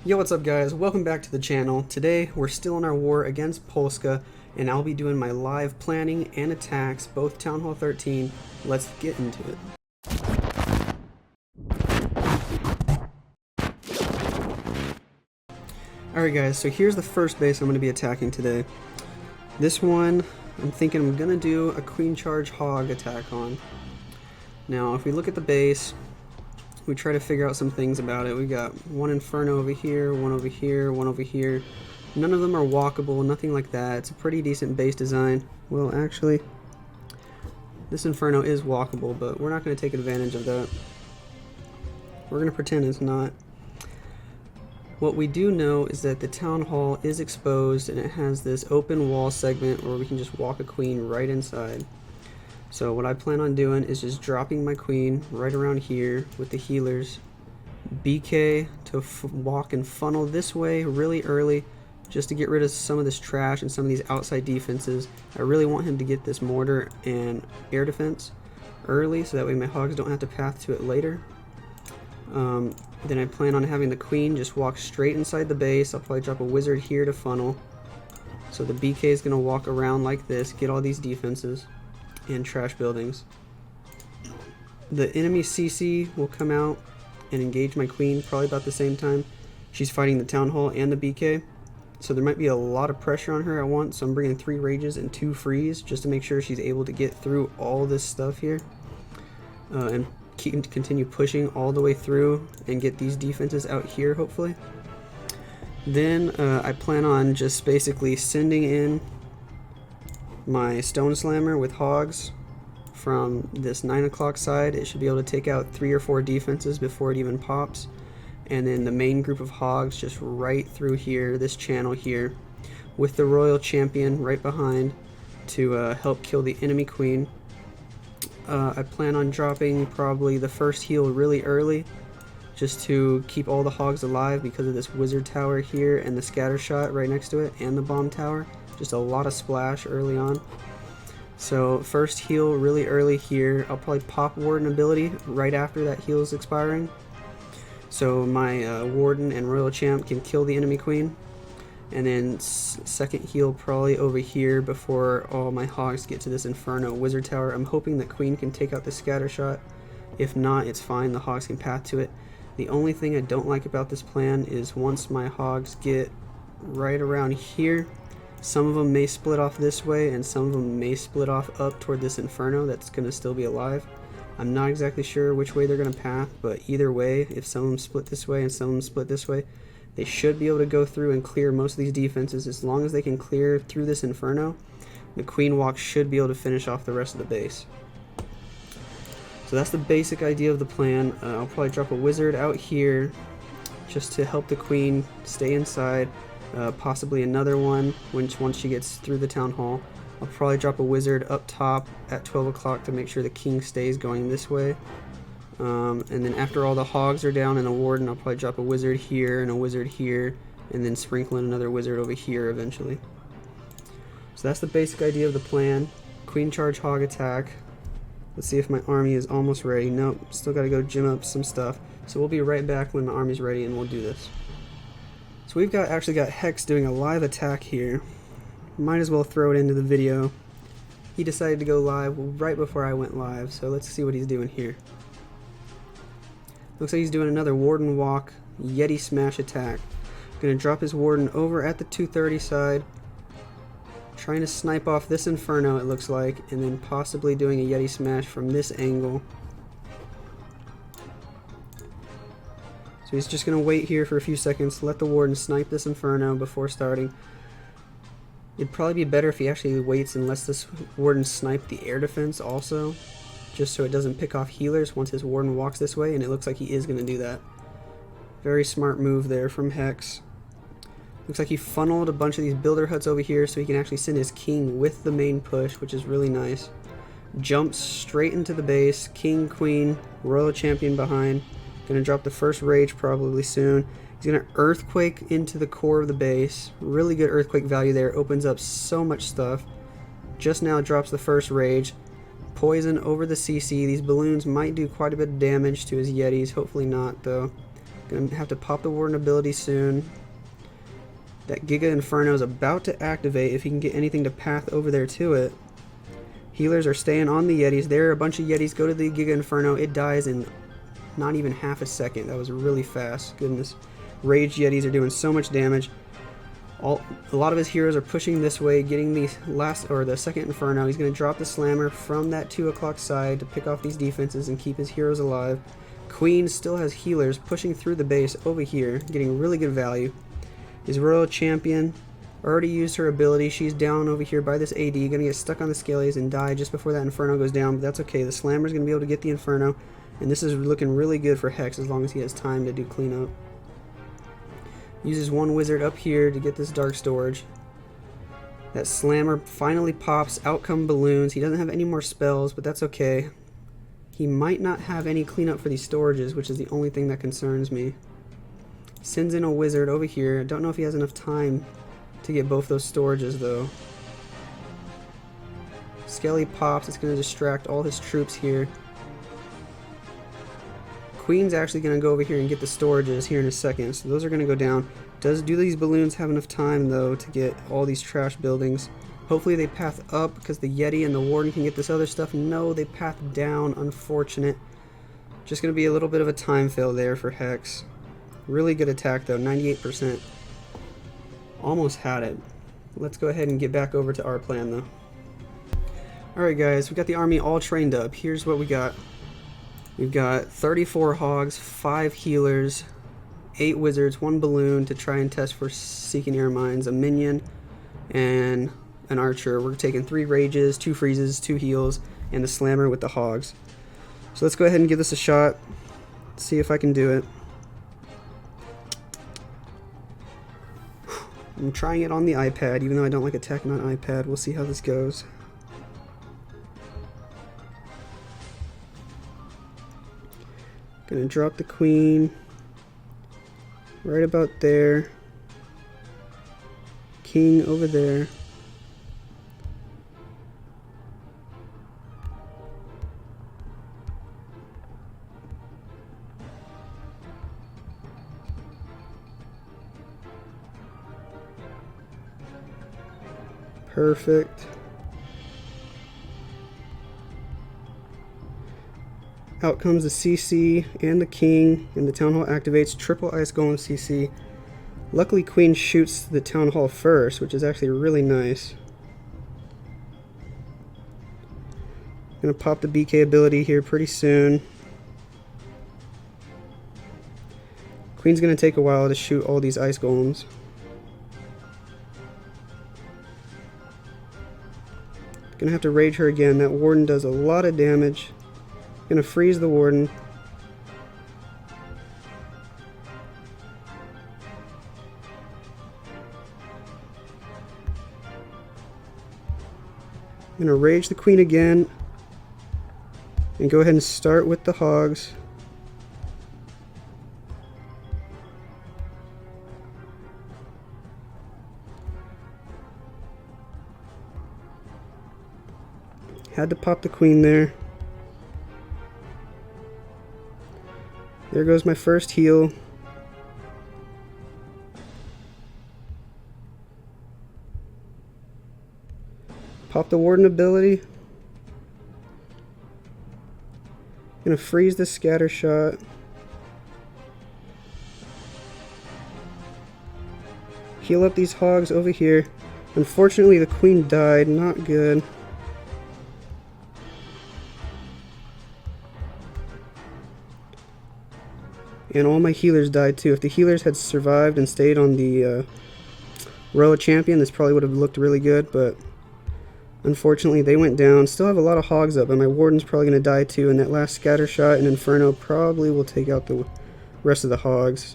Yo, what's up guys? Welcome back to the channel. Today we're still in our war against Polska, and I'll be doing my live planning and attacks, both Town Hall 13. Let's get into it. Alright guys, so here's the first base I'm going to be attacking today. This one, I'm thinking I'm going to do a Queen Charge Hog attack on. Now, if we look at the base, we try to figure out some things about it. We got one Inferno over here, one over here, one over here. None of them are walkable, nothing like that. It's a pretty decent base design. Well, actually, this Inferno is walkable, but we're not going to take advantage of that. We're going to pretend it's not. What we do know is that the Town Hall is exposed, and it has this open wall segment where we can just walk a queen right inside. So what I plan on doing is just dropping my queen right around here with the healers. BK to walk and funnel this way really early just to get rid of some of this trash and some of these outside defenses. I really want him to get this mortar and air defense early so that way my hogs don't have to path to it later. Then I plan on having the queen just walk straight inside the base. I'll probably drop a wizard here to funnel. So the BK is going to walk around like this, get all these defenses and trash buildings. The enemy CC will come out and engage my queen probably about the same time. She's fighting the Town Hall and the BK, so there might be a lot of pressure on her at once, so I'm bringing 3 rages and 2 frees just to make sure she's able to get through all this stuff here and continue pushing all the way through and get these defenses out here hopefully. Then I plan on just basically sending in my Stone Slammer with hogs from this 9 o'clock side. It should be able to take out 3 or 4 defenses before it even pops, and then the main group of hogs just right through here, this channel here, with the Royal Champion right behind to help kill the enemy queen. I plan on dropping probably the first heal really early just to keep all the hogs alive because of this wizard tower here and the scatter shot right next to it and the bomb tower. Just a lot of splash early on. So first heal really early here. I'll probably pop Warden ability right after that heal is expiring. So my Warden and Royal Champ can kill the enemy queen. And then second heal probably over here before all my hogs get to this Inferno Wizard Tower. I'm hoping that Queen can take out the scatter shot. If not, it's fine. The hogs can path to it. The only thing I don't like about this plan is once my hogs get right around here, some of them may split off this way, and some of them may split off up toward this Inferno that's going to still be alive. I'm not exactly sure which way they're going to path, but either way, if some of them split this way and some of them split this way, they should be able to go through and clear most of these defenses. As long as they can clear through this Inferno, the Queen Walk should be able to finish off the rest of the base. So that's the basic idea of the plan. I'll probably drop a wizard out here just to help the Queen stay inside. Possibly another one once she gets through the Town Hall. I'll probably drop a wizard up top at 12 o'clock to make sure the king stays going this way. And then after all the hogs are down and the warden, I'll probably drop a wizard here and a wizard here, and then sprinkle in another wizard over here eventually. So that's the basic idea of the plan. Queen Charge Hog attack. Let's see if my army is almost ready. Nope, still gotta go gym up some stuff. So we'll be right back when my army's ready and we'll do this. So we've actually got Hex doing a live attack here. Might as well throw it into the video. He decided to go live right before I went live, so let's see what he's doing here. Looks like he's doing another Warden Walk Yeti Smash attack. Gonna drop his Warden over at the 230 side, trying to snipe off this Inferno it looks like, and then possibly doing a Yeti Smash from this angle. So he's just going to wait here for a few seconds, let the Warden snipe this Inferno before starting. It'd probably be better if he actually waits and lets this Warden snipe the air defense also, just so it doesn't pick off healers once his Warden walks this way, and it looks like he is going to do that. Very smart move there from Hex. Looks like he funneled a bunch of these builder huts over here so he can actually send his king with the main push, which is really nice. Jumps straight into the base, king, queen, Royal Champion behind. Gonna drop the first rage probably soon. He's gonna earthquake into the core of the base. Really good earthquake value there. Opens up so much stuff. Just now drops the first rage. Poison over the CC. These balloons might do quite a bit of damage to his Yetis. Hopefully not though. Gonna have to pop the Warden ability soon. That Giga Inferno is about to activate if he can get anything to path over there to it. Healers are staying on the Yetis. There are a bunch of Yetis. Go to the Giga Inferno. It dies in not even half a second. That was really fast. Goodness. Rage Yetis are doing so much damage. A lot of his heroes are pushing this way, getting the second Inferno. He's going to drop the Slammer from that 2 o'clock side to pick off these defenses and keep his heroes alive. Queen still has healers pushing through the base over here, getting really good value. His Royal Champion already used her ability. She's down over here by this AD, going to get stuck on the Scalies and die just before that Inferno goes down, but that's okay. The Slammer's going to be able to get the Inferno, and this is looking really good for Hex as long as he has time to do cleanup. Uses one wizard up here to get this Dark Storage. That Slammer finally pops. Out come balloons. He doesn't have any more spells, but that's okay. He might not have any cleanup for these storages, which is the only thing that concerns me. Sends in a wizard over here. I don't know if he has enough time to get both those storages though. Skelly pops. It's going to distract all his troops here. Queen's actually going to go over here and get the storages here in a second, so those are going to go down. Do these balloons have enough time though to get all these trash buildings? Hopefully they path up because the Yeti and the Warden can get this other stuff. No, they path down. Unfortunate. Just going to be a little bit of a time fail there for Hex. Really good attack though, 98%. Almost had it. Let's go ahead and get back over to our plan though. Alright guys, we got the army all trained up. Here's what we got. We've got 34 hogs, 5 healers, 8 wizards, 1 balloon to try and test for Seeking Air Mines, a minion, and an archer. We're taking 3 rages, 2 freezes, 2 heals, and the Slammer with the hogs. So let's go ahead and give this a shot. See if I can do it. I'm trying it on the iPad, even though I don't like attacking on iPad. We'll see how this goes. Gonna drop the Queen right about there. King over there. Perfect. Out comes the CC and the King, and the Town Hall activates. Triple Ice Golem CC. Luckily Queen shoots the Town Hall first, which is actually really nice. Gonna pop the BK ability here pretty soon. Queen's gonna take a while to shoot all these Ice Golems. Gonna have to rage her again. That Warden does a lot of damage. Gonna freeze the Warden. Gonna rage the Queen again. And go ahead and start with the hogs. Had to pop the Queen there. There goes my first heal. Pop the Warden ability. Gonna freeze the scatter shot. Heal up these hogs over here. Unfortunately the Queen died, not good. And all my healers died too. If the healers had survived and stayed on the Royal Champion, this probably would have looked really good, but unfortunately they went down. Still have a lot of hogs up, and my Warden's probably going to die too, and that last scatter shot and Inferno probably will take out the rest of the hogs.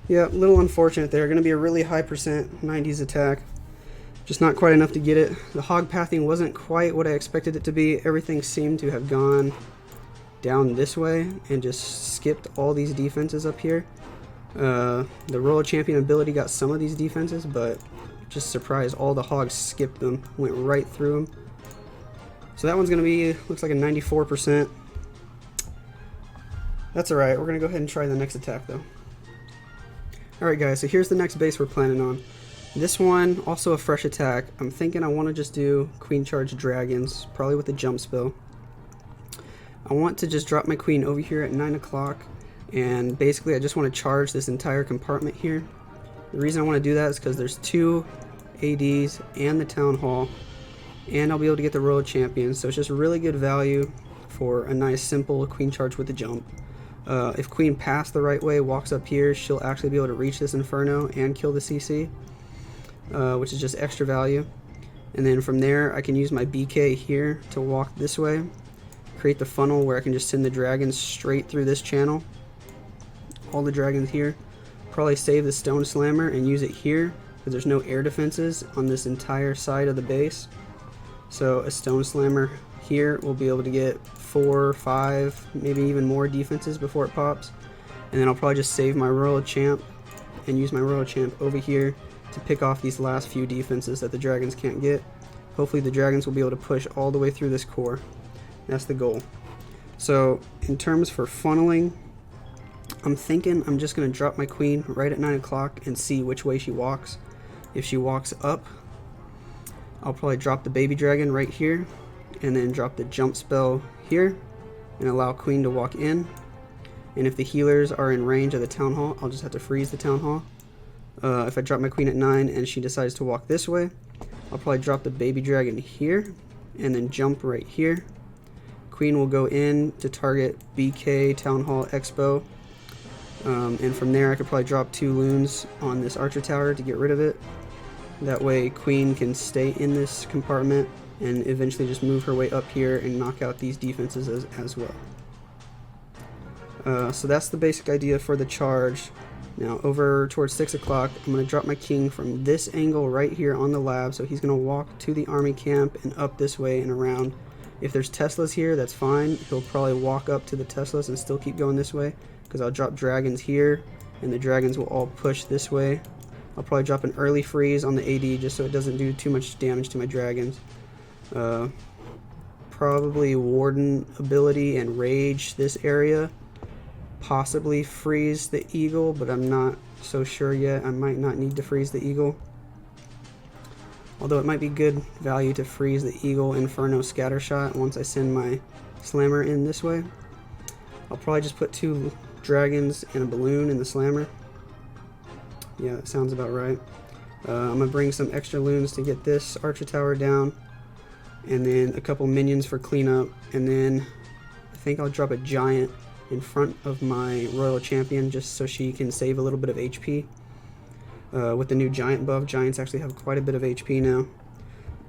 Yeah, a little unfortunate there. Going to be a really high percent 90s attack. Just not quite enough to get it. The hog pathing wasn't quite what I expected it to be. Everything seemed to have gone down this way and just skipped all these defenses up here. The Royal Champion ability got some of these defenses, but just surprised. All the hogs skipped them, went right through them. So that one's going to be, looks like a 94%. That's alright, we're going to go ahead and try the next attack though. Alright guys, so here's the next base we're planning on. This one, also a fresh attack. I'm thinking I want to just do queen charge dragons, probably with the jump spell. I want to just drop my queen over here at 9 o'clock, and basically I just want to charge this entire compartment here. The reason I want to do that is because there's 2 ADs and the town hall, and I'll be able to get the royal champion, so it's just really good value for a nice simple queen charge with the jump. If queen passed the right way, walks up here, she'll actually be able to reach this inferno and kill the CC, which is just extra value. And then from there I can use my BK here to walk this way, create the funnel where I can just send the dragons straight through this channel, all the dragons here. Probably save the stone slammer and use it here because there's no air defenses on this entire side of the base. So a stone slammer here will be able to get 4, 5, maybe even more defenses before it pops. And then I'll probably just save my royal champ and use my royal champ over here to pick off these last few defenses that the dragons can't get. Hopefully the dragons will be able to push all the way through this core. That's the goal. So in terms for funneling, I'm thinking I'm just going to drop my queen right at 9 o'clock and see which way she walks. If she walks up, I'll probably drop the baby dragon right here and then drop the jump spell here and allow queen to walk in. And if the healers are in range of the town hall, I'll just have to freeze the town hall. If I drop my queen at 9 and she decides to walk this way, I'll probably drop the baby dragon here and then jump right here. Queen will go in to target BK Town Hall Expo, and from there I could probably drop 2 loons on this archer tower to get rid of it. That way queen can stay in this compartment and eventually just move her way up here and knock out these defenses as well. So that's the basic idea for the charge. Now over towards 6 o'clock, I'm going to drop my king from this angle right here on the lab, so he's going to walk to the army camp and up this way and around. If there's Teslas here, that's fine. He'll probably walk up to the Teslas and still keep going this way, because I'll drop dragons here and the dragons will all push this way. I'll probably drop an early freeze on the AD just so it doesn't do too much damage to my dragons. Probably warden ability and rage this area. Possibly freeze the eagle, but I'm not so sure yet. I might not need to freeze the eagle, although it might be good value to freeze the eagle inferno scatter shot once I send my slammer in this way. I'll probably just put 2 dragons and a balloon in the slammer. Yeah, that sounds about right. I'm gonna bring some extra loons to get this archer tower down, and then a couple minions for cleanup, and then I think I'll drop a giant in front of my royal champion just so she can save a little bit of HP. With the new giant buff, giants actually have quite a bit of HP now.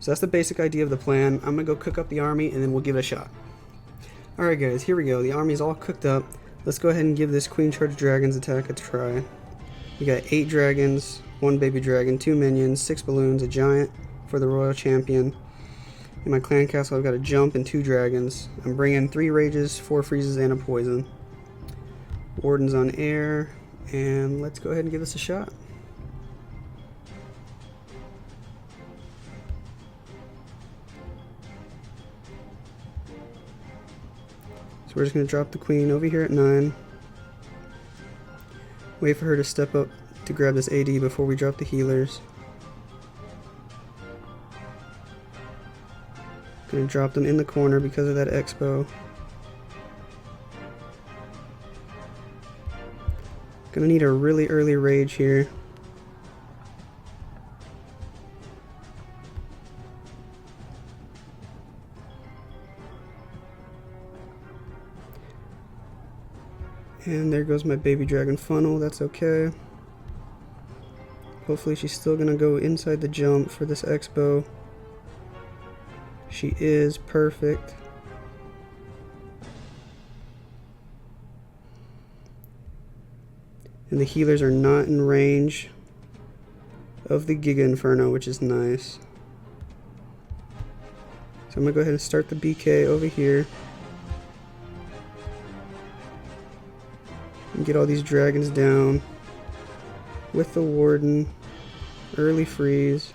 So that's the basic idea of the plan. I'm gonna go cook up the army and then we'll give it a shot. Alright guys, here we go. The army's all cooked up. Let's go ahead and give this queen charge dragons attack a try. We got 8 dragons, 1 baby dragon, 2 minions, 6 balloons, a giant for the royal champion. In my clan castle I've got a jump and 2 dragons. I'm bringing 3 rages, 4 freezes, and a poison. Warden's on air, and let's go ahead and give this a shot. So we're just going to drop the queen over here at 9. Wait for her to step up to grab this AD before we drop the healers. Gonna drop them in the corner because of that expo. Gonna need a really early rage here. And there goes my baby dragon funnel, that's okay. Hopefully she's still gonna go inside the jump for this expo. She is perfect. And the healers are not in range of the Giga Inferno, which is nice. So I'm gonna go ahead and start the BK over here. And get all these dragons down with the warden. Early freeze.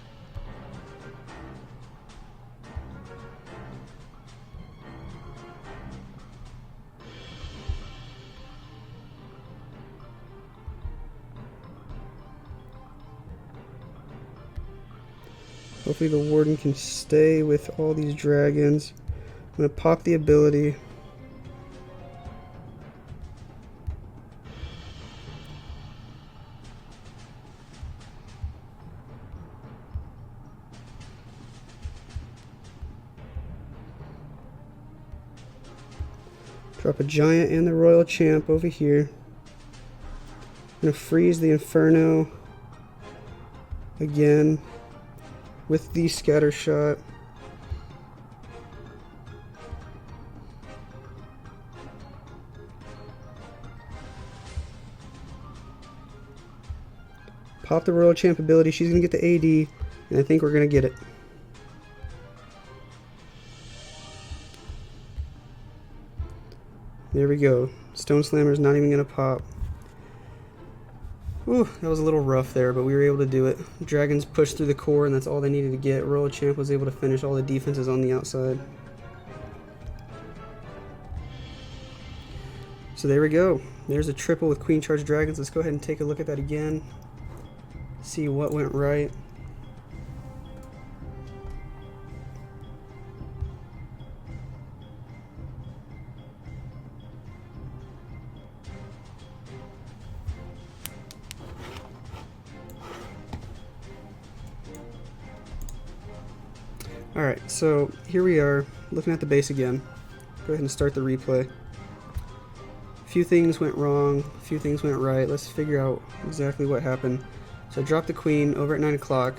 Hopefully the Warden can stay with all these dragons. I'm going to pop the ability. Drop a giant and the Royal Champ over here. I'm going to freeze the Inferno again with the scatter shot. Pop the Royal Champ ability. She's going to get the AD, and I think we're going to get it. There we go. Stone Slammer's not even going to pop. Ooh, that was a little rough there, but we were able to do it. Dragons pushed through the core, and that's all they needed to get. Royal Champ was able to finish all the defenses on the outside. So there we go. There's a triple with Queen Charge Dragons. Let's go ahead and take a look at that again. See what went right. Alright, so here we are, looking at the base again. Go ahead and start the replay. A few things went wrong, a few things went right. Let's figure out exactly what happened. So I dropped the queen over at 9 o'clock.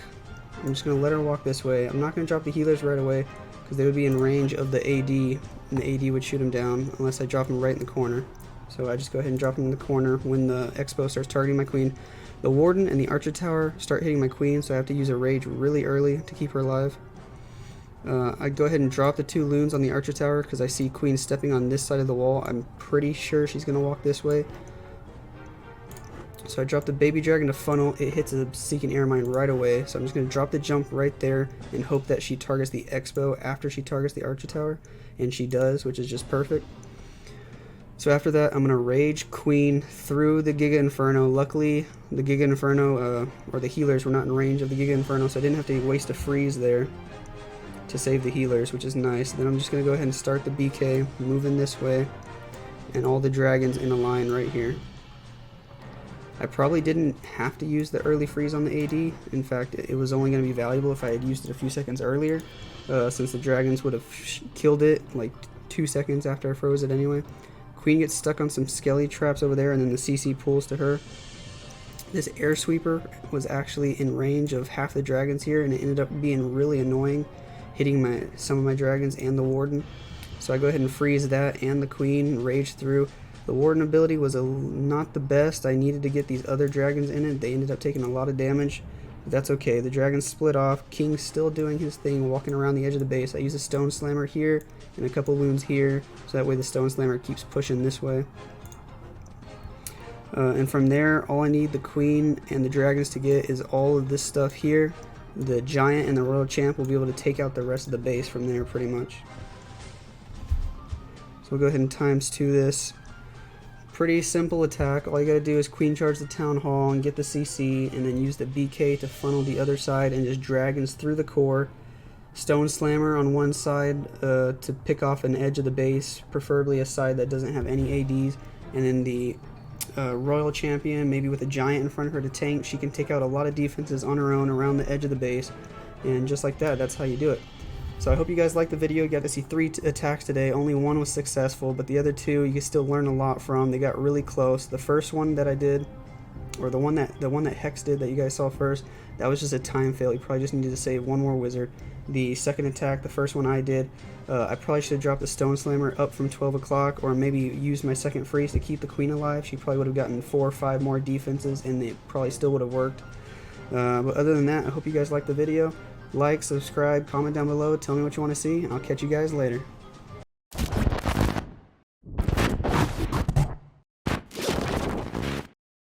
I'm just going to let her walk this way. I'm not going to drop the healers right away because they would be in range of the AD, and the AD would shoot them down unless I drop them right in the corner. So I just go ahead and drop them in the corner when the Expo starts targeting my queen. The Warden and the Archer Tower start hitting my queen, so I have to use a rage really early to keep her alive. I go ahead and drop the 2 loons on the Archer Tower because I see Queen stepping on this side of the wall. I'm pretty sure she's going to walk this way. So I drop the Baby Dragon to funnel. It hits a Seeking Air Mine right away. So I'm just going to drop the jump right there and hope that she targets the Expo after she targets the Archer Tower. And she does, which is just perfect. So after that, I'm going to Rage Queen through the Giga Inferno. Luckily, the Giga Inferno, or the healers were not in range of the Giga Inferno, so I didn't have to waste a freeze there to save the healers, which is nice. Then I'm just going to go ahead and start the BK, moving this way, and all the dragons in a line right here. I probably didn't have to use the early freeze on the AD. In fact, it was only going to be valuable if I had used it a few seconds earlier, since the dragons would have killed it like 2 seconds after I froze it anyway. Queen gets stuck on some skelly traps over there, and then the CC pulls to her. This air sweeper was actually in range of half the dragons here, and it ended up being really annoying, hitting some of my dragons and the Warden. So I go ahead and freeze that and the Queen, rage through. The Warden ability was not the best. I needed to get these other dragons in it. They ended up taking a lot of damage, but that's okay. The dragons split off. King's still doing his thing, walking around the edge of the base. I use a Stone Slammer here and a couple loons here, so that way the Stone Slammer keeps pushing this way. And from there, all I need the Queen and the dragons to get is all of this stuff here. The Giant and the Royal Champ will be able to take out the rest of the base from there pretty much. So we'll go ahead and ×2 this. Pretty simple attack. All you gotta do is Queen Charge the Town Hall and get the CC, and then use the BK to funnel the other side and just dragons through the core. Stone Slammer on one side to pick off an edge of the base, preferably a side that doesn't have any ADs, and then the Royal Champion, maybe with a Giant in front of her to tank. She can take out a lot of defenses on her own around the edge of the base, and just like that, that's how you do it. So I hope you guys liked the video. You got to see 3 attacks today. Only 1 was successful, but the other 2 you can still learn a lot from. They got really close. The first one that I did, or the one that Hex did that you guys saw first, that was just a time fail. You probably just needed to save 1 more wizard. The second attack, the first one I did, I probably should have dropped the Stone Slammer up from 12 o'clock, or maybe used my second freeze to keep the Queen alive. She probably would have gotten 4 or 5 more defenses, and it probably still would have worked. But other than that, I hope you guys liked the video. Like, subscribe, comment down below, tell me what you want to see, and I'll catch you guys later.